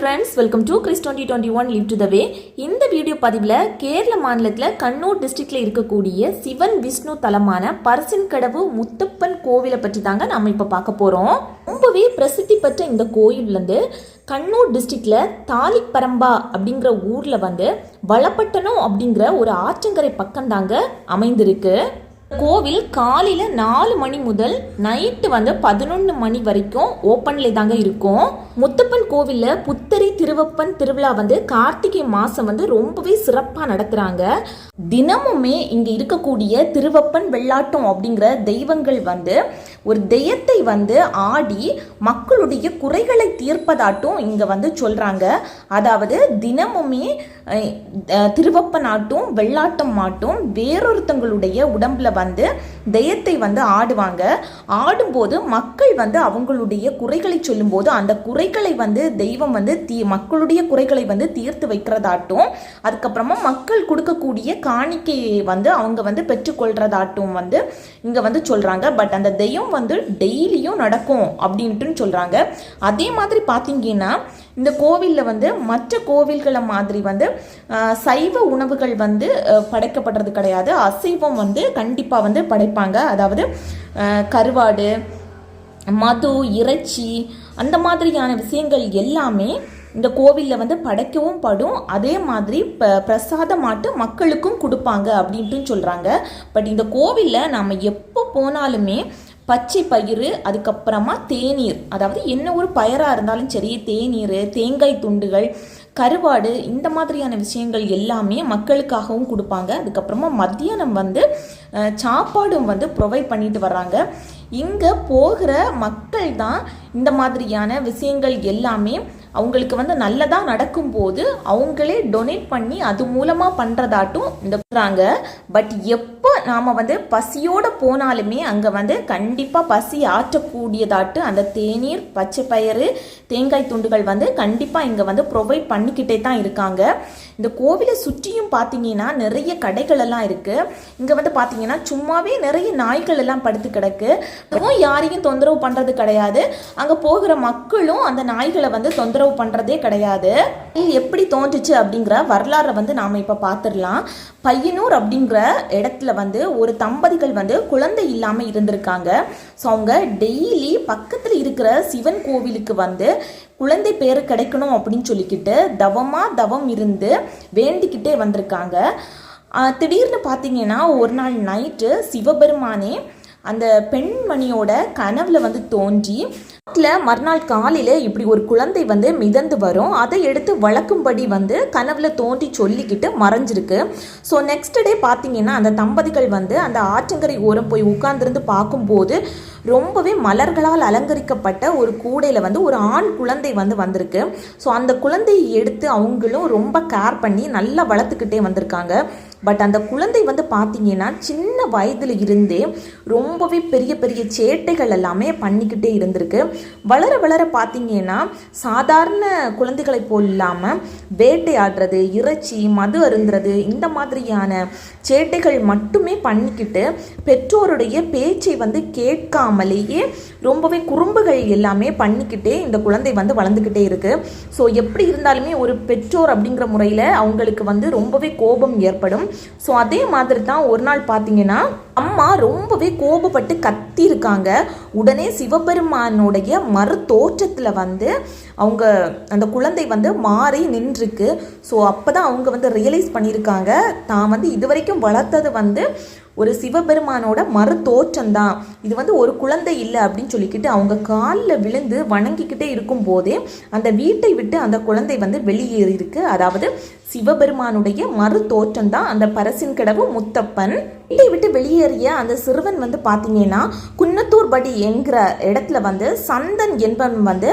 Friends, welcome to Chris 2021 live to the way. இந்த video பதிவில் கேரள மாநிலத்தில் கண்ணூர் டிஸ்ட்ரிக்டில் இருக்கக்கூடிய சிவன் விஷ்ணு தலமான பரசின்கடவு முத்தப்பன் கோவிலை பற்றி தாங்க நம்ம இப்போ பார்க்க போகிறோம். ரொம்பவே பிரசித்தி பெற்ற இந்த கோயில் கண்ணூர் டிஸ்ட்ரிக்டில் தாலிப்பரம்பா அப்படிங்கிற ஊரில் வளப்பட்டணம் அப்படிங்கிற ஒரு ஆற்றங்கரை பக்கம் தாங்க அமைந்திருக்கு. கோவில் காலையில் 4 மணி முதல் நைட்டு 11 மணி வரைக்கும் ஓப்பன்ல தாங்க இருக்கும். முத்தப்பன் கோவிலில் புத்தரி திருவப்பன் திருவிழா கார்த்திகை மாதம் ரொம்பவே சிறப்பாக நடத்துகிறாங்க. தினமுமே இங்கே இருக்கக்கூடிய திருவப்பன் வெள்ளாட்டம் அப்படிங்கிற தெய்வங்கள் ஒரு தெய்யத்தை ஆடி மக்களுடைய குறைகளை தீர்ப்பதாட்டும் இங்கே சொல்கிறாங்க. அதாவது தினமுமே திருவப்பன் ஆட்டும் வெள்ளாட்டம் மாட்டும் வேறொருத்தங்களுடைய உடம்புல தெய்யத்தை ஆடுவாங்க. ஆடும்போது மக்கள் அவங்களுடைய குறைகளை சொல்லும்போது அந்த குறைகளை தெய்வம் மக்களுடைய குறைகளை தீர்த்து வைக்கிறதாட்டும், அதுக்கப்புறமா மக்கள் கொடுக்கக்கூடிய காணிக்கையை அவங்க பெற்றுக்கொள்றதாட்டும் இங்க சொல்றாங்க. பட் அந்த தெய்வம் டெய்லியும் நடக்கும் அப்படின்ட்டு சொல்றாங்க. அதே மாதிரி பாத்தீங்கன்னா இந்த கோவிலில் மற்ற கோவில்களை மாதிரி சைவ உணவுகள் படைக்கப்படுறது கிடையாது. அசைவம் கண்டிப்பாக படைப்பாங்க. அதாவது கருவாடு, மது, இறைச்சி அந்த மாதிரியான விஷயங்கள் எல்லாமே இந்த கோவிலில் படைக்கவும் படும். அதே மாதிரி பிரசாதமாட்டு மக்களுக்கும் கொடுப்பாங்க அப்படின்ட்டு சொல்கிறாங்க. பட் இந்த கோவிலில் நாம் எப்போ போனாலுமே பச்சை பயிறு, அதுக்கப்புறமா தேநீர், அதாவது என்ன ஒரு பயிராக இருந்தாலும் சரி, தேநீர், தேங்காய் துண்டுகள், கருவாடு, இந்த மாதிரியான விஷயங்கள் எல்லாமே மக்களுக்காகவும் கொடுப்பாங்க. அதுக்கப்புறமா மத்தியானம் சாப்பாடும் ப்ரொவைட் பண்ணிட்டு வர்றாங்க. இங்கே போகிற மக்கள் தான் இந்த மாதிரியான விஷயங்கள் எல்லாமே அவங்களுக்கு நல்லதாக நடக்கும்போது அவங்களே டொனேட் பண்ணி அது மூலமாக பண்ணுறதாட்டும் இந்த. பட் எப்போ நாம் பசியோடு போனாலுமே அங்கே கண்டிப்பாக பசி ஆற்றக்கூடியதாட்டு அந்த தேநீர், பச்சை பயிறு, தேங்காய் துண்டுகள் கண்டிப்பாக இங்கே ப்ரொவைட் பண்ணிக்கிட்டே தான் இருக்காங்க. இந்த கோவிலை சுற்றியும் பார்த்தீங்கன்னா நிறைய கடைகள் எல்லாம் இருக்குது. இங்கே பார்த்தீங்கன்னா சும்மாவே நிறைய நாய்கள் எல்லாம் படுத்து கிடக்கு. யாரையும் தொந்தரவு பண்ணுறது கிடையாது. அங்கே போகிற மக்களும் அந்த நாய்களை தொந்தரவு பண்ணுறதே கிடையாது. எப்படி தோன்றுச்சு அப்படிங்கிற வரலாறை நாம் இப்போ பார்த்துடலாம். பையனூர் அப்படிங்கிற இடத்துல ஒரு தம்பதிகள் குழந்தை இல்லாமல் இருந்திருக்காங்க. ஸோ அவங்க டெய்லி பக்கத்தில் இருக்கிற சிவன் கோவிலுக்கு குழந்தை பேர் கிடைக்கணும் அப்படின்னு சொல்லிக்கிட்டு தவம் இருந்து வேண்டிக்கிட்டே வந்திருக்காங்க. திடீர்னு பார்த்தீங்கன்னா ஒரு நாள் நைட்டு சிவபெருமானே அந்த பெண்மணியோட கனவுல தோன்றி மறுநாள் காலையில் இப்படி ஒரு குழந்தை மிதந்து வரும். அதை எடுத்து வளர்க்கும்படி கனவுல தோன்றி சொல்லிக்கிட்டு மறைஞ்சிருக்கு. ஸோ நெக்ஸ்ட் டே பார்த்தீங்கன்னா அந்த தம்பதிகள் அந்த ஆற்றங்கரை ஓரம் போய் உட்கார்ந்துருந்து பார்க்கும்போது ரொம்பவே மலர்களால் அலங்கரிக்கப்பட்ட ஒரு கூடையில் ஒரு ஆண் குழந்தை வந்திருக்கு. ஸோ அந்த குழந்தையை எடுத்து அவங்களும் ரொம்ப கேர் பண்ணி நல்லா வளர்த்துக்கிட்டே வந்திருக்காங்க. பட் அந்த குழந்தை பார்த்தீங்கன்னா சின்ன வயதில் இருந்தே ரொம்பவே பெரிய பெரிய சேட்டைகள் எல்லாமே பண்ணிக்கிட்டே இருந்திருக்கு. வளர வளர பார்த்தீங்கன்னா சாதாரண குழந்தைகளை போல் இல்லாமல் வேட்டையாடுறது, இறைச்சி, மது அருந்துறது, இந்த மாதிரியான சேட்டைகள் மட்டுமே பண்ணிக்கிட்டு பெற்றோருடைய பேச்சை கேட்காமலேயே ரொம்பவே குறும்புகள் எல்லாமே பண்ணிக்கிட்டே இந்த குழந்தை வளர்ந்துக்கிட்டே இருக்கு. ஸோ எப்படி இருந்தாலுமே ஒரு பெற்றோர் அப்படிங்கிற முறையில் அவங்களுக்கு ரொம்பவே கோபம் ஏற்படும். ஸோ அதே மாதிரி தான் ஒரு நாள் பார்த்தீங்கன்னா அம்மா ரொம்பவே கோபப்பட்டு கத்தி இருக்காங்க. உடனே சிவபெருமானுடைய மறு தோற்றத்தில் அவங்க அந்த குழந்தை மாறி நின்றுருக்கு. ஸோ அப்போ தான் அவங்க ரியலைஸ் பண்ணியிருக்காங்க தான் இதுவரைக்கும் வளர்த்தது ஒரு சிவபெருமானோட மறு தோற்றம் தான், இது ஒரு குழந்தை இல்லை அப்படின்னு சொல்லிக்கிட்டு அவங்க காலில் விழுந்து வணங்கிக்கிட்டே இருக்கும் போதே அந்த வீட்டை விட்டு அந்த குழந்தை வெளியேறி இருக்கு. அதாவது சிவபெருமானுடைய மறு தோற்றம் தான் அந்த பரசின்கடவு முத்தப்பன். வீட்டை விட்டு வெளியேறிய அந்த சிறுவன் பார்த்தீங்கன்னா குன்னத்தூர் படி என்கிற இடத்துல சந்தன் என்பவன்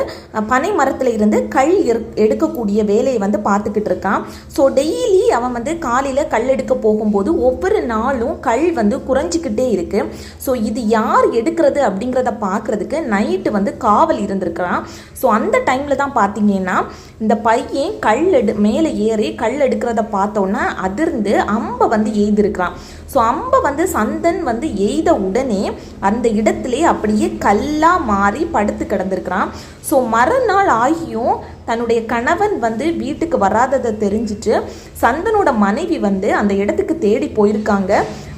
பனை மரத்தில் இருந்து கல் எடுக்கக்கூடிய வேலையை பார்த்துக்கிட்டு இருக்கான். ஸோ டெய்லி அவன் காலையில் கல் எடுக்க போகும்போது ஒவ்வொரு நாளும் கல் குறைஞ்சிக்கிட்டே இருக்கு. ஸோ இது யார் எடுக்கிறது அப்படிங்கிறத பார்க்கறதுக்கு நைட்டு காவல் இருந்திருக்கிறான். ஸோ அந்த டைமில் தான் பார்த்தீங்கன்னா இந்த பையன் மேலே ஏறி கல் எடுக்கிறத பார்த்தோன்னா அதிர்ந்து அம்பை எய்திருக்கிறான். ஸோ அம்பை வந்து சந்தன் வந்து எய்த உடனே அந்த இடத்திலே அப்படியே கல்லாக மாறி படுத்து கிடந்திருக்கிறான். ஸோ மறுநாள் ஆகியும் தன்னுடைய கணவன் வந்து வீட்டுக்கு வராததை தெரிஞ்சுட்டு சந்தனோட மனைவி வந்து அந்த இடத்துக்கு தேடி போயிருக்காங்க.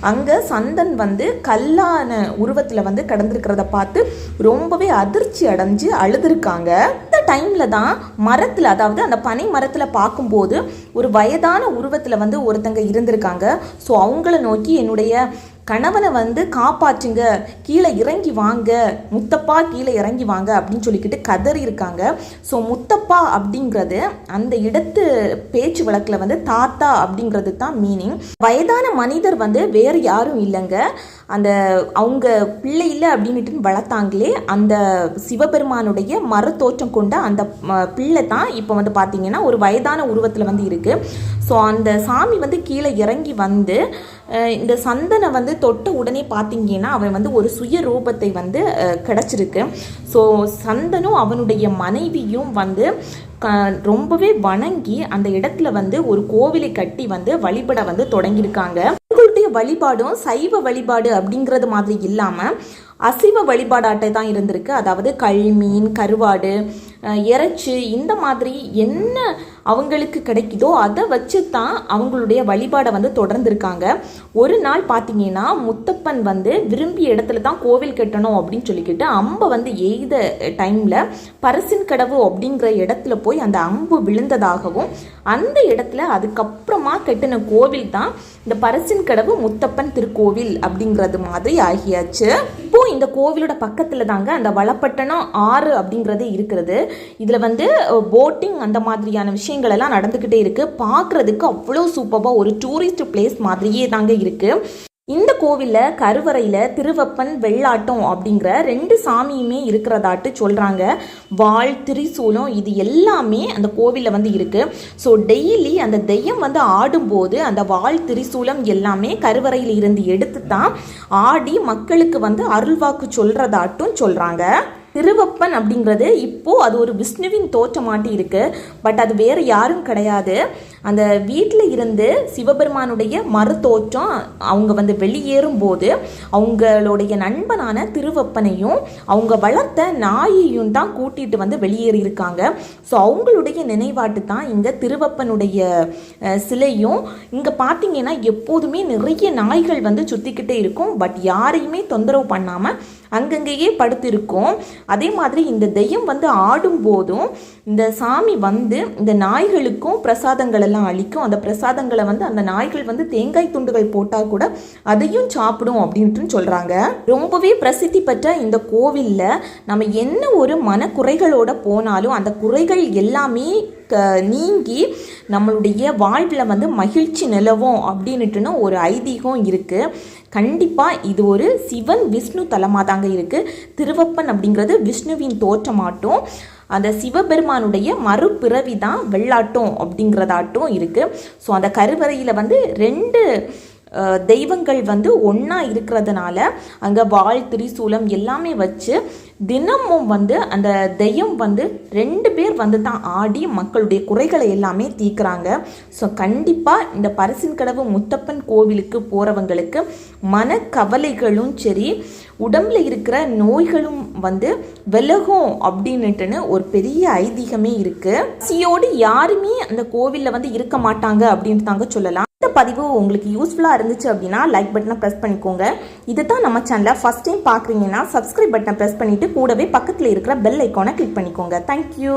அங்கே சந்தன் வந்து கல்லான உருவத்தில் வந்து கடந்திருக்கிறத பார்த்து ரொம்பவே அதிர்ச்சி அடைஞ்சு அழுதுருக்காங்க. இந்த டைமில் தான் மரத்தில், அதாவது அந்த பனை மரத்தில் பார்க்கும்போது ஒரு வயதான உருவத்தில் வந்து ஒருத்தங்க இருந்திருக்காங்க. ஸோ அவங்கள நோக்கி என்னுடைய கணவனை வந்து காப்பாற்றுங்க, கீழே இறங்கி வாங்க, முத்தப்பா கீழே இறங்கி வாங்க அப்படின்னு சொல்லிக்கிட்டு கதறி இருக்காங்க. ஸோ முத்தப்பா அப்படிங்கிறது அந்த இடத்து பேச்சு வழக்கில் வந்து தாத்தா அப்படிங்கிறது தான் மீனிங். வயதான மனிதர் வந்து வேறு யாரும் இல்லைங்க, அந்த அவங்க பிள்ளை இல்லை அப்படின்ட்டு வளர்த்தாங்களே அந்த சிவபெருமானுடைய மரத்தோற்றம் கொண்ட அந்த பிள்ளை தான் இப்போ வந்து பார்த்தீங்கன்னா ஒரு வயதான உருவத்தில் வந்து இருக்குது. ஸோ அந்த சாமி வந்து கீழே இறங்கி வந்து இந்த சந்தனை வந்து தொட்ட உடனே பார்த்தீங்கன்னா அவன் வந்து ஒரு சுய ரூபத்தை வந்து கிடச்சிருக்கு. ஸோ சந்தனும் அவனுடைய மனைவியும் வந்து ரொம்பவே வணங்கி அந்த இடத்துல வந்து ஒரு கோவிலை கட்டி வந்து வழிபட வந்து தொடங்கியிருக்காங்க. அவங்களுடைய வழிபாடும் சைவ வழிபாடு அப்படிங்கிறது மாதிரி இல்லாமல் அசைவ வழிபாடாட்டை தான் இருந்திருக்கு. அதாவது கல்மீன், கருவாடு, இறைச்சி, இந்த மாதிரி என்ன அவங்களுக்கு கிடைக்குதோ அதை வச்சு தான் அவங்களுடைய வழிபாடை வந்து தொடர்ந்துருக்காங்க. ஒரு நாள் பார்த்தீங்கன்னா முத்தப்பன் வந்து விரும்பிய இடத்துல தான் கோவில் கட்டணும் அப்படின்னு சொல்லிக்கிட்டு அம்பை வந்து எய்த டைமில் பரிசின் கடவு அப்படிங்கிற இடத்துல போய் அந்த அம்பு விழுந்ததாகவும் அந்த இடத்துல அதுக்கப்புறமா கட்டின கோவில் தான் இந்த பரிசின் கடவு முத்தப்பன் திருக்கோவில் அப்படிங்கிறது மாதிரி ஆகியாச்சு. இப்போ இந்த கோவிலோட பக்கத்தில் தாங்க அந்த வளப்பட்டணம் ஆறு அப்படிங்கிறது இருக்கிறது. இதில் வந்து போட்டிங் அந்த மாதிரியான விஷயங்கள் எல்லாம் நடந்துக்கிட்டே இருக்குது. பார்க்குறதுக்கு அவ்வளோ சூப்பராக ஒரு டூரிஸ்ட் பிளேஸ் மாதிரியே தாங்க இருக்குது. இந்த கோவிலில் கருவறையில் திருவப்பன், வெள்ளாட்டம் அப்படிங்கிற 2 சாமியுமே இருக்கிறதாட்டு சொல்கிறாங்க. வாள், திரிசூலம் இது எல்லாமே அந்த கோவிலில் வந்து இருக்குது. ஸோ டெய்லி அந்த தெய்யம் வந்து ஆடும்போது அந்த வாள், திரிசூலம் எல்லாமே கருவறையில் இருந்து எடுத்து தான் ஆடி மக்களுக்கு வந்து அருள்வாக்கு சொல்கிறதாட்டும் சொல்கிறாங்க. திருவப்பன் அப்படிங்கிறது இப்போது அது ஒரு விஷ்ணுவின் தோற்றமாட்டி இருக்குது. பட் அது வேறு யாரும் கிடையாது. அந்த வீட்டில் இருந்து சிவபெருமானுடைய மறுதோற்றம் அவங்க வந்து வெளியேறும் போது அவங்களுடைய நண்பனான திருவப்பனையும் அவங்க வளர்த்த நாயையும் தான் கூட்டிகிட்டு வந்து வெளியேறியிருக்காங்க. ஸோ அவங்களுடைய நினைவாட்டு தான் இங்கே திருவப்பனுடைய சிலையும். இங்கே பார்த்தீங்கன்னா எப்போதுமே நிறைய நாய்கள் வந்து சுற்றிக்கிட்டே இருக்கும். பட் யாரையுமே தொந்தரவு பண்ணாமல் அங்கங்கேயே படுத்திருக்கும். அதே மாதிரி இந்த தெய்யம் வந்து ஆடும்போதும் இந்த சாமி வந்து இந்த நாய்களுக்கும் பிரசாதங்கள் எல்லாம் அளிக்கும். அந்த பிரசாதங்களை வந்து அந்த நாய்கள் வந்து தேங்காய் துண்டுகள் போட்டால் கூட அதையும் சாப்பிடும் அப்படின்ட்டு சொல்கிறாங்க. ரொம்பவே பிரசித்தி பெற்ற இந்த கோவிலில் நம்ம என்ன ஒரு மனக்குறைகளோட போனாலும் அந்த குறைகள் எல்லாமே நீங்கி நம்மளுடைய வாழ்வில் வந்து மகிழ்ச்சி நிலவும் அப்படின்னுட்டுன்னு ஒரு ஐதீகம் இருக்குது. கண்டிப்பாக இது ஒரு சிவன் விஷ்ணு தலமாக தாங்க இருக்குது. திருவப்பன் அப்படிங்கிறது விஷ்ணுவின் தோற்றமாட்டும் அந்த சிவபெருமானுடைய மறுபிறவி தான் வெள்ளாட்டம் அப்படிங்கிறதாட்டும் இருக்குது. ஸோ அந்த கருவறையில் வந்து 2 தெய்வங்கள் வந்து ஒன்றா இருக்கிறதுனால அங்கே வாள், திரிசூலம் எல்லாமே வச்சு தினமும் வந்து அந்த தெய்யம் வந்து 2 பேர் வந்து தான் ஆடி மக்களுடைய குறைகளை எல்லாமே தீர்க்குறாங்க. ஸோ கண்டிப்பாக இந்த பரிசின்கடவு முத்தப்பன் கோவிலுக்கு போகிறவங்களுக்கு மனக்கவலைகளும் சரி, உடம்புல இருக்கிற நோய்களும் வந்து விலகும் அப்படின்னுட்டுன்னு ஒரு பெரிய ஐதீகமே இருக்குது. பசியோடு யாருமே அந்த கோவிலில் வந்து இருக்க மாட்டாங்க அப்படின்னு தாங்க சொல்லலாம். இந்த பதிவு உங்களுக்கு யூஸ்ஃபுல்லாக இருந்துச்சு அப்படின்னா லைக் பட்டனை ப்ரெஸ் பண்ணிக்கோங்க. இது தான் நம்ம சேனலை ஃபஸ்ட் டைம் பார்க்குறீங்கன்னா சப்ஸ்கிரைப் பட்டனை ப்ரெஸ் பண்ணிவிட்டு கூடவே பக்கத்தில் இருக்கிற பெல் ஐக்கானை கிளிக் பண்ணிக்கோங்க. தேங்க்யூ.